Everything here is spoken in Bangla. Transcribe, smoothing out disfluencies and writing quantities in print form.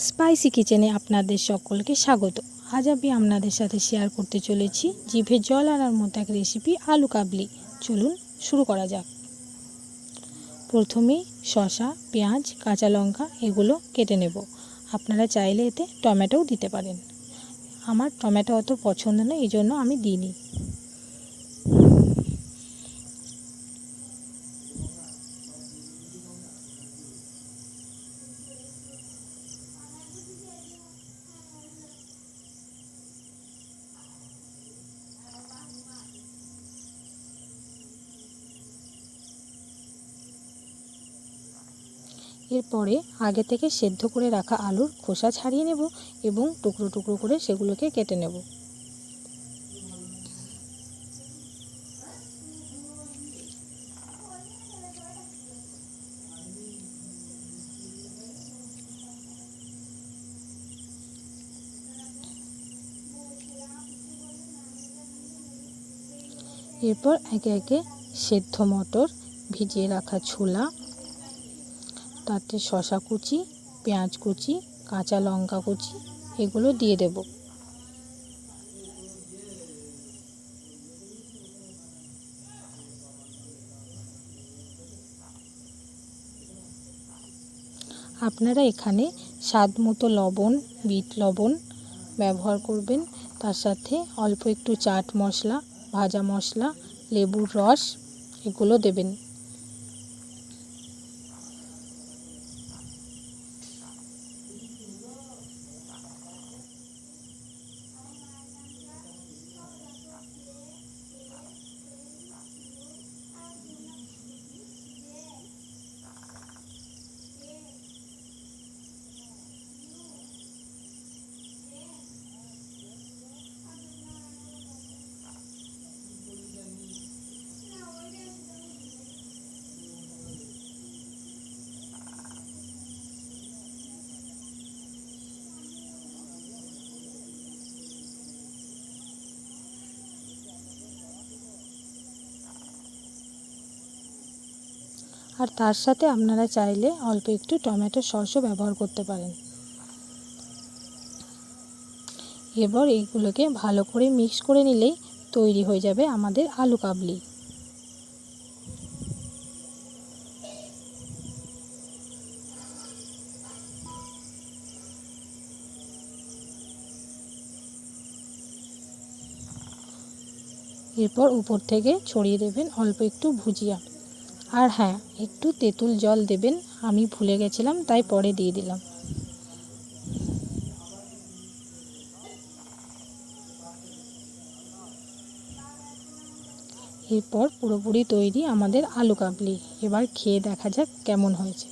স্পাইসি কিচেনে আপনাদের সকলকে স্বাগত। আজ আমি আপনাদের সাথে শেয়ার করতে চলেছি জিভে জল আনার মতো এক রেসিপি, আলু কাবলি। চলুন শুরু করা যাক। প্রথমেই শসা, পেঁয়াজ, কাঁচা লঙ্কা এগুলো কেটে নেব। আপনারা চাইলে এতে টমেটোও দিতে পারেন। আমার টমেটো অত পছন্দ নয়, এই জন্য আমি দিইনি। এরপরে আগে থেকে সেদ্ধ করে রাখা আলুর খোসা ছাড়িয়ে নেব এবং টুকরো টুকরো করে সেগুলোকে কেটে নেব। এরপর একে একে সেদ্ধ মটর, ভিজিয়ে রাখা ছোলা, তাতে শসা কুচি, পেঁয়াজ কুচি, কাঁচা লঙ্কা কুচি এগুলো দিয়ে দেব। আপনারা এখানে স্বাদ মতো লবণ, বিট লবণ ব্যবহার করবেন। তার সাথে অল্প একটু চাট মশলা, ভাজা মশলা, লেবুর রস এগুলো দেবেন। আর তার সাথে আপনারা চাইলে অল্প একটু টমেটো সসও ব্যবহার করতে পারেন। এবার এইগুলোকে ভালো করে মিক্স করে নিলেই তৈরি হয়ে যাবে আমাদের আলু কাবলি। এরপর উপর থেকে ছড়িয়ে দেবেন অল্প একটু ভুজিয়া। আর হ্যাঁ, একটু তেঁতুল জল দেবেন, আমি ভুলে গেছিলাম তাই পরে দিয়ে দিলাম। এরপর পুরোপুরি তৈরি আমাদের আলু কাবলি। এবার খেয়ে দেখা যাক কেমন হয়েছে।